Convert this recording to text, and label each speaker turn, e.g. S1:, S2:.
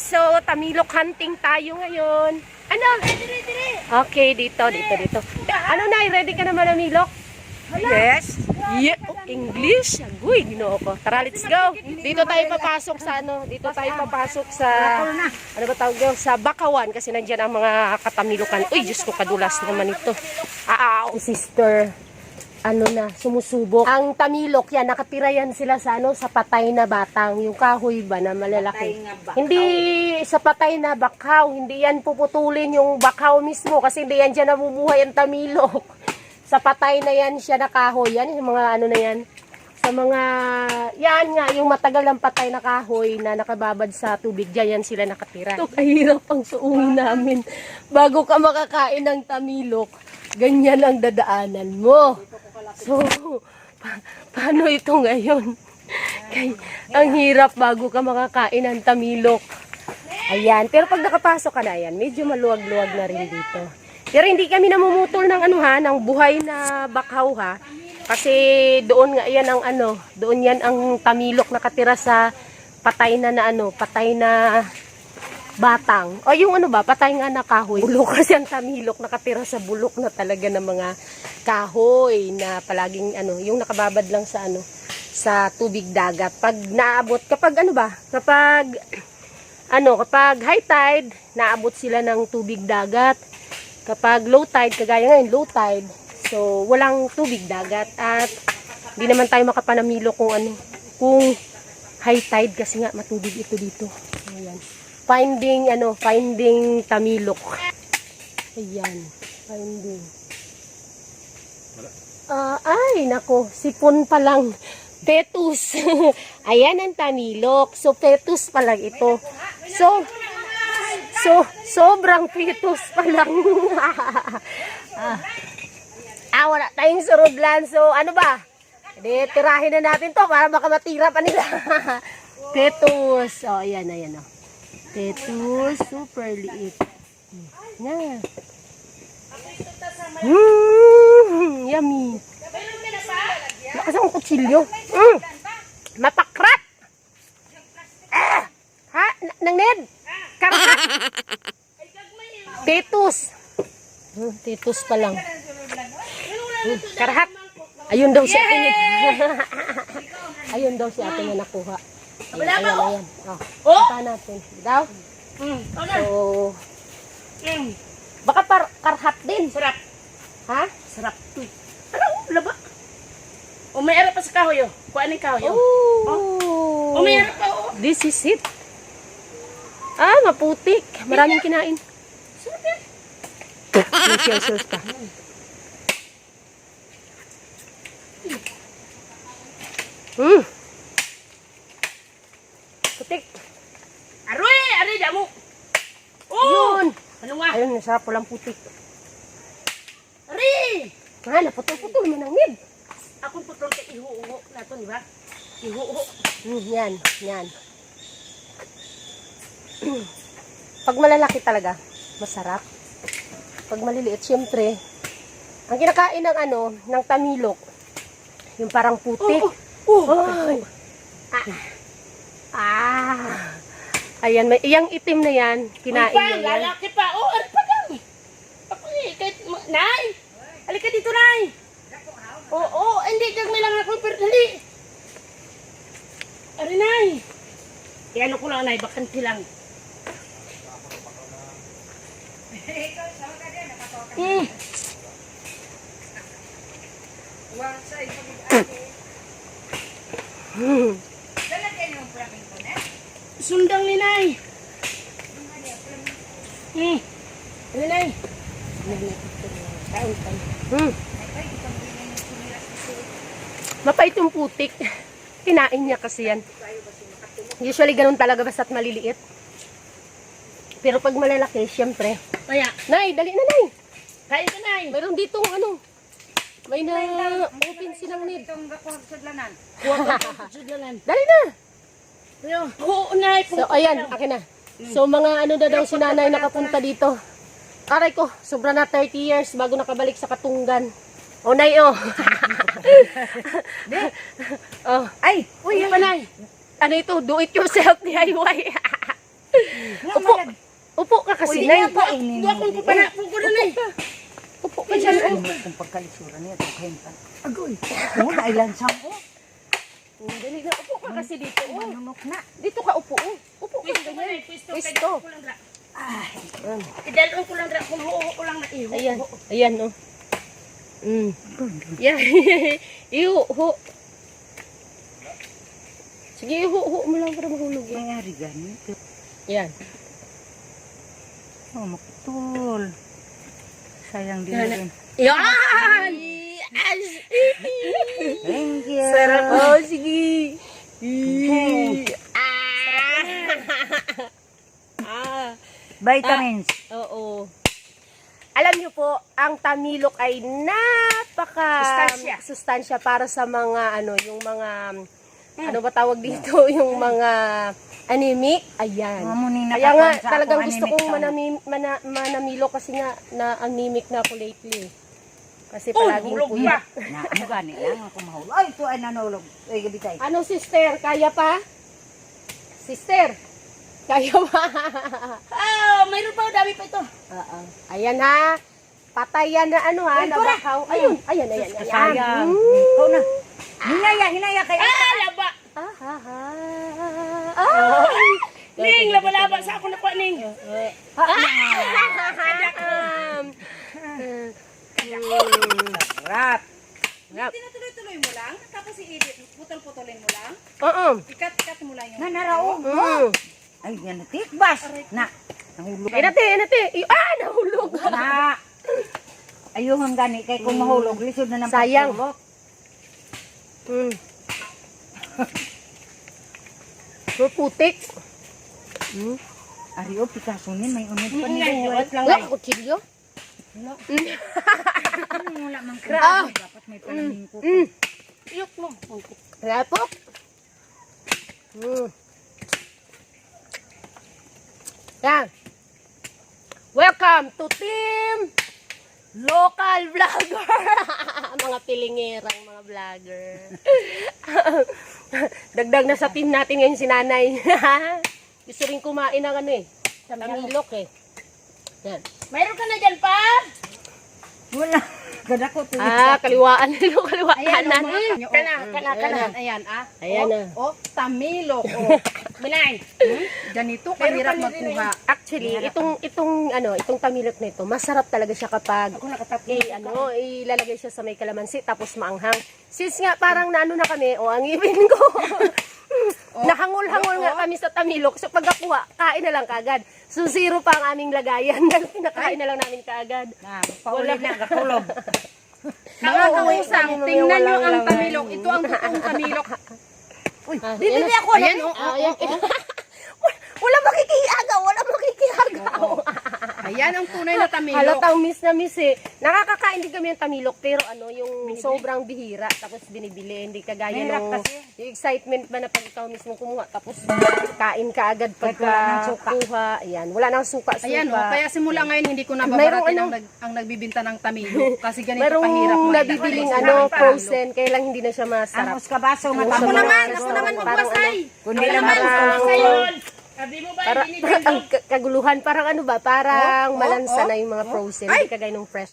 S1: guys, so tamilok hunting tayo ngayon. Ano? Okay, dito. Ano na, ready ka na manamilok? Yes. Yeah. Oh, English. Agoy, ginoo ko. Tara, let's go. Dito tayo papasok sa ano ba tawag yun? Sa Bakawan kasi nandiyan ang mga katamilokan. Uy, Diyos ko, kadulas naman ito. Sister. Ano na, sumusubok. Ang tamilok yan, nakatira yan sila sa sa patay na batang, yung kahoy ba na malalaki. Hindi sa patay na bakaw, hindi yan puputulin yung bakaw mismo kasi hindi yan dyan nabubuhay ang tamilok. Sa patay na yan siya na kahoy, yan yung mga ano na yan. Sa mga, yan nga, yung matagal ng patay na kahoy na nakababad sa tubig, dyan yan sila nakatira. Ito kahirap ang suungin namin. Bago ka makakain ng tamilok, ganyan ang dadaanan mo. So, paano ito ngayon? Ang hirap bago ka makakain ng tamilok. Ayan, pero pag nakapasok ka na yan, medyo maluwag-luwag na rin dito. Pero hindi kami namumutol ng ng buhay na bakaw ha. Kasi doon nga yan ang doon yan ang tamilok nakatira sa patay na batang. O yung patay nga na kahoy. Bulok kasi ang tamilok nakatira sa bulok na talaga ng mga kahoy na palaging yung nakababad lang sa sa tubig dagat. Pag naabot kapag kapag high tide, naabot sila ng tubig dagat. Kapag low tide, kagaya ngayon low tide, so walang tubig dagat at hindi naman tayo makapanamilo kung high tide kasi nga matubig ito dito. Ayan. Finding tamilok. Ayan, finding. Ay, nako, sipon pa lang. Fetus. Ayan ang tamilok. So, fetus pa lang ito. Sobrang fetus pa lang. Wala tayong surudlan. So, ano ba? Tirahin na natin to para baka matira pa nila. Fetus. Oh, ayan. Oh. Fetus, super liit. Yan. Yummy. Lakas ang kutsilyo. Mapakrat. Ha? Nang Ned? Karahat. Fetus. Fetus pa lang. Karahat. Ayun daw si ate Ned. Ayun daw si ate na nakuha. Ayan. Punta natin. Daw? So, baka karhat din. Sarap. Ha? Sarap to. Ano? Laba? O may arap pa sa kahoy. Kuhaan yung kahoy. O may arap pa. This is it. Maputik. Maraming kinain. May shells pa. Putik. Aroy, damo. Yun. Ano nga? Ayun, nasa pulang putik. Ari! Naputol-putol mo ng mid. Akong putol ka ihuuho na ito, di ba? Ihuuho. Yan. Pag malalaki talaga, masarap. Pag maliliit, syempre, ang kinakain ng tamilok, yung parang putik. Ayan, may iyang itim na yan. Kinain niya yan. Lalaki pa. Ano pa lang? Ako Nay! Halika dito, Nay! Hindi. May lang ako. Pero dali. Ari, Nay! Ano ko lang, Nay. Bakanti lang. Sundang ni Nay. Ano, Nay? Mapait yung putik. Kinain niya kasi yan. Usually ganun talaga basta't maliliit. Pero pag malalaki, syempre. Nay, dali na, Nay. Kain ka, Nay. Mayroon ditong may open silang need. Dali na. Oo, Nay. So, ayan, akin na. So, mga daw si Nanay nakapunta dito. Aray ko, sobra na 30 years bago nakabalik sa Katunggan. Nay, Ay, uy, Panay. Ano ito? Do it yourself DIY. Upo. Upo ka kasi, Nay.
S2: Hindi akong pupanapong ko na eh.
S1: Upo ka dyan, ay.
S3: Kung pagkalisura niya, ito kayo pa. Agoy. Ano na ilansang ko?
S1: Dali na, upo ka kasi dito, oh.
S3: Manunok na.
S1: Dito ka, upo, oh. Upo ka ganyan. Pwesto.
S3: Ay.
S2: Idalong ko lang dra, kung huho ko lang na iho.
S1: Ayan, ayan, oh. Yan. Iho. Sige, iho mo lang para mahulog yan.
S3: Mayari ganito.
S1: Yan.
S3: Oh, makutul. Sayang din rin.
S1: Yan!
S3: Thank you.
S1: Sarap. Oh, sige.
S3: Vitamins.
S1: Oo. Alam niyo po, ang tamilok ay sustansya para sa mga yung mga ano ba tawag dito, yung mga anemic. Ayan. Kaya nga talagang gusto kong manamilo kasi nga na anemic na ako lately. Kasi palaging puyat.
S3: Na, ano gani lang ako mahulog. Ay, ito ay nanulog. Ay, gabi tayo.
S1: Ano, sister? Kaya pa? Sister? Kaya pa?
S2: Mayroon pa, dami pa ito.
S1: Ayan ha. Patayan na ano ha, nabakaw. Ayun, ayan.
S3: Sayang. Ikaw na. Hinaya kayo.
S2: Laba!
S1: Ning,
S2: laba-laba sa ako na po, Ning.
S3: Rap.
S2: Tinutuloy-tuloy mo lang, tapos i-edit, putol-putulin mo lang.
S1: Oo.
S2: Ikat-ikat mo lang yung...
S3: Nanarao. Ay, yan na tikbas. Na. Nahulog.
S1: Ay, nati. Nahulog.
S3: Na. Ayun gani. Kaya kung mahulog, lisod na ng
S1: Sayang.
S3: pagsulok.
S1: Putik.
S3: Ario, Picasso ni may unod pa
S2: Ngayon,
S3: nila.
S2: wait lang.
S1: Wala, kutsilyo.
S3: Ano wala mang
S1: Grabe.
S3: dapat may palaming ko.
S2: Iyok mo.
S1: Rapok. Yan. Welcome to Team Local Vlogger. Mga pilingerang mga vlogger. Dagdag na sa team natin ngayon si Nanay. Gusto rin kumain ng tamilok eh. Yan.
S2: Mayroon ka na dyan pa?
S3: Wala. Gada ko tuloy.
S1: Kaliwaan nilo, kaliwaan
S2: Ayan,
S1: na.
S2: Kana. Ayan,
S1: Ayan na.
S2: Tamilok. Minay. Ganito,
S1: Pero
S2: kahirap magkuha.
S1: Actually, itong tamilok na ito, masarap talaga siya kapag ilalagay siya sa may kalamansi tapos maanghang. Since nga parang naano na kami, ang ibin ko. Nahangol-hangol nga kami sa tamilok. So pagkakuha, kain na lang kaagad. So zero pa ang aming lagayan. Pinakain na lang namin kaagad.
S3: Pauli na, kakulog.
S2: Mga kausang, tingnan nyo ang tamilok. Ito ang totoong tamilok.
S1: Bibili ako. Ayan. Wala makikihagaw.
S2: Ayan ang tunay na tamilok.
S1: Halatang miss na miss eh. Nakakakain din kami ng tamilok pero yung sobrang bihira tapos binibili. Hindi kagaya
S3: Mahirap
S1: ng yung excitement ba na pag ikaw mismo kumuha tapos kain ka agad pagka kuha. Ayan, wala nang suka-suka.
S2: Ayan, kaya simula ngayon hindi ko nababaratin ang nagbibinta ng tamilok kasi ganito kahirap.
S1: Merong nabibiling frozen kaya lang hindi na siya masarap.
S3: Ang uskabaso nga
S1: Ako
S3: tamo
S1: naman
S2: magpasay.
S3: Kundi lang marang.
S2: Sabi mo ba,
S1: Para, ang kaguluhan, parang parang malansa na yung mga frozen. Hindi kagaya ng fresh.